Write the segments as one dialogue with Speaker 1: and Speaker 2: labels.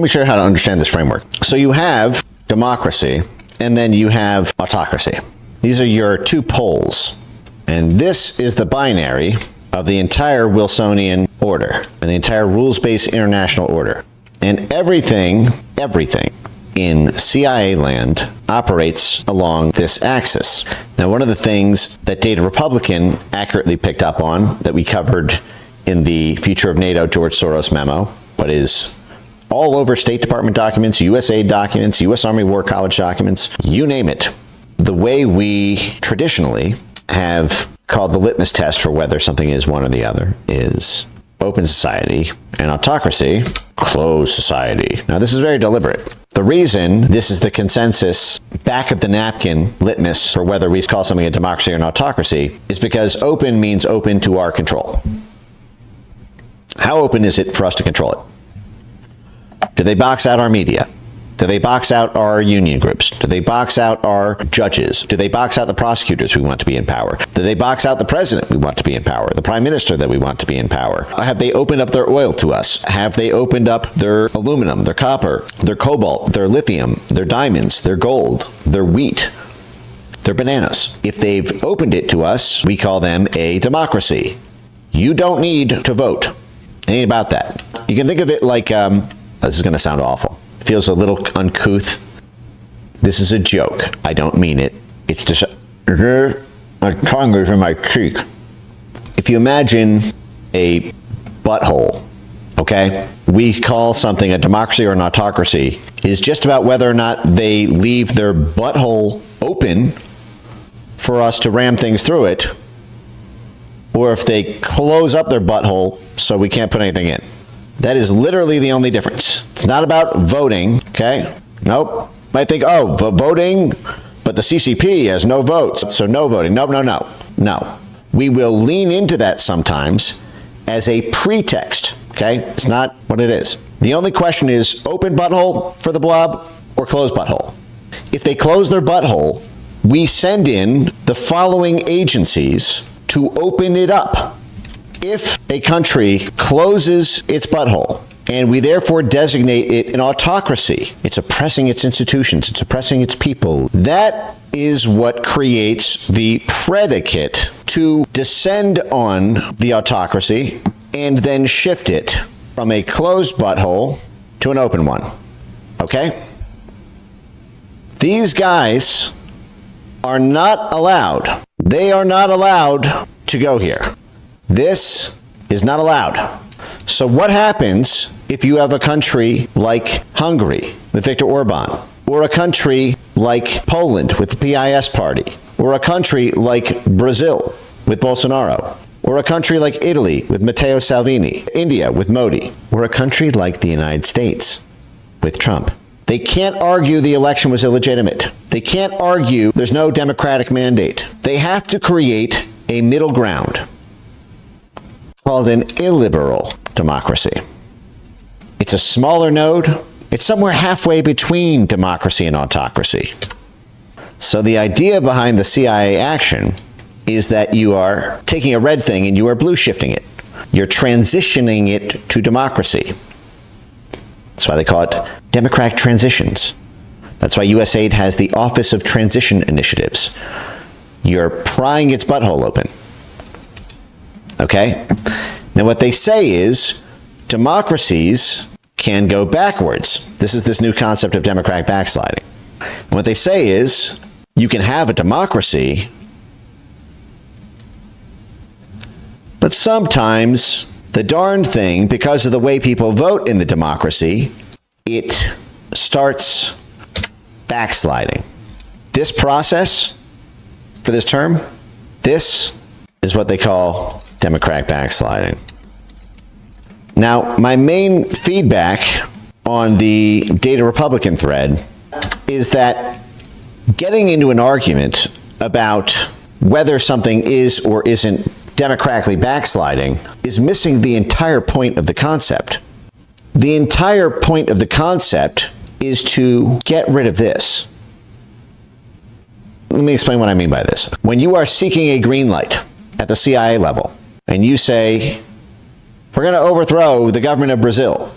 Speaker 1: Let me show you how to understand this framework. So you have democracy, and then you have autocracy. These are your two poles. And this is the binary of the entire Wilsonian order and the entire rules-based international order. And everything in CIA land operates along this axis. Now, one of the things that Data Republican accurately picked up on that we covered in the Future of NATO George Soros memo, but is all over State Department documents, USAID documents, U.S. Army War College documents, you name it. The way we traditionally have called the litmus test for whether something is one or the other is open society, and autocracy, closed society. Now, this is very deliberate. The reason this is the consensus back of the napkin litmus for whether we call something a democracy or an autocracy is because open means open to our control. How open is it for us to control it? Do they box out our media? Do they box out our union groups? Do they box out our judges? Do they box out the prosecutors we want to be in power? Do they box out the president we want to be in power? The prime minister that we want to be in power? Have they opened up their oil to us? Have they opened up their aluminum, their copper, their cobalt, their lithium, their diamonds, their gold, their wheat, their bananas? If they've opened it to us, we call them a democracy. You don't need to vote. It ain't about that. You can think of it like, this is going to sound awful. Feels a little uncouth. This is a joke. I don't mean it. It's just my tongue is in my cheek. If you imagine a butthole, okay? We call something a democracy or an autocracy is just about whether or not they leave their butthole open for us to ram things through it, or if they close up their butthole so we can't put anything in. That is literally the only difference. It's not about voting, okay? Nope. Might think, oh, voting, but the CCP has no votes, so no voting. No. We will lean into that sometimes as a pretext, okay? It's not what it is. The only question is open butthole for the blob or closed butthole. If they close their butthole, we send in the following agencies to open it up. If a country closes its butthole, and we therefore designate it an autocracy, it's oppressing its institutions, it's oppressing its people, that is what creates the predicate to descend on the autocracy and then shift it from a closed butthole to an open one. Okay? These guys are not allowed. They are not allowed to go here. This is not allowed. So what happens if you have a country like Hungary with Viktor Orban, or a country like Poland with the PIS party, or a country like Brazil with Bolsonaro, or a country like Italy with Matteo Salvini, India with Modi, or a country like the United States with Trump? They can't argue the election was illegitimate. They can't argue there's no democratic mandate. They have to create a middle ground called an illiberal democracy. It's a smaller node. It's somewhere halfway between democracy and autocracy. So the idea behind the CIA action is that you are taking a red thing and you are blue shifting it. You're transitioning it to democracy. That's why they call it democratic transitions. That's why USAID has the Office of Transition Initiatives. You're prying its butthole open. Okay? Now what they say is democracies can go backwards. This is this new concept of democratic backsliding. And what they say is you can have a democracy, but sometimes the darn thing, because of the way people vote in the democracy, it starts backsliding. This process for this term, this is what they call democratic backsliding. Now, my main feedback on the Data Republican thread is that getting into an argument about whether something is or isn't democratically backsliding is missing the entire point of the concept. The entire point of the concept is to get rid of this. Let me explain what I mean by this. When you are seeking a green light at the CIA level, and you say, we're going to overthrow the government of Brazil,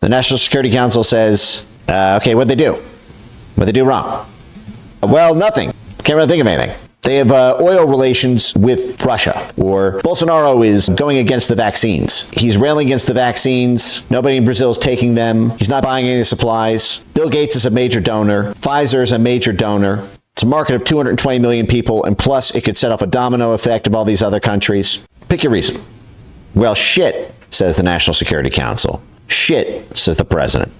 Speaker 1: The National Security Council says, okay, what'd they do? What'd they do wrong? Well, nothing. Can't really think of anything. They have oil relations with Russia, or Bolsonaro is going against the vaccines. He's railing against the vaccines. Nobody in Brazil is taking them. He's not buying any of the supplies. Bill Gates is a major donor. Pfizer is a major donor. It's a market of 220 million people, and plus it could set off a domino effect of all these other countries. Pick your reason. Well, shit, says the National Security Council. Shit, says the president.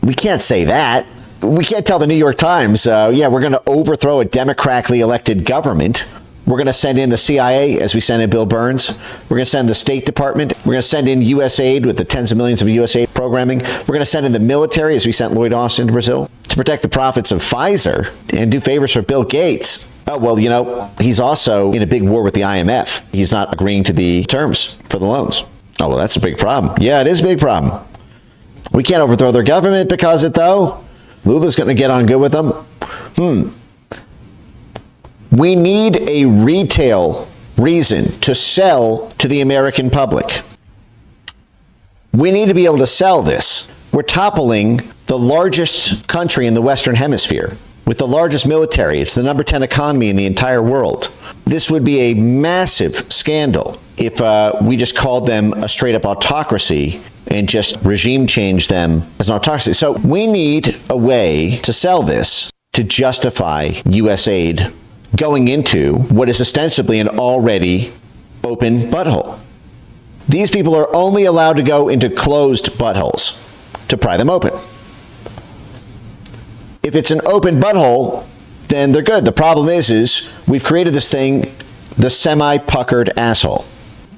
Speaker 1: We can't say that. We can't tell the New York Times, yeah, we're going to overthrow a democratically elected government. We're going to send in the CIA as we send in Bill Burns. We're going to send the State Department. We're going to send in USAID with the tens of millions of USAID programming. We're going to send in the military as we sent Lloyd Austin to Brazil to protect the profits of Pfizer and do favors for Bill Gates. Oh, well, you know, he's also in a big war with the IMF. He's not agreeing to the terms for the loans. Oh, well, that's a big problem. Yeah, it is a big problem. We can't overthrow their government because of it, though. Lula's going to get on good with them. We need a retail reason to sell to the American public. We need to be able to sell this. We're toppling the largest country in the Western Hemisphere with the largest military. It's the number 10 economy in the entire world. This would be a massive scandal if we just called them a straight-up autocracy and just regime change them as an autocracy. So we need a way to sell this to justify U.S. aid going into what is ostensibly an already open butthole. These people are only allowed to go into closed buttholes to pry them open. If it's an open butthole, then they're good. The problem is we've created this thing, the semi-puckered asshole.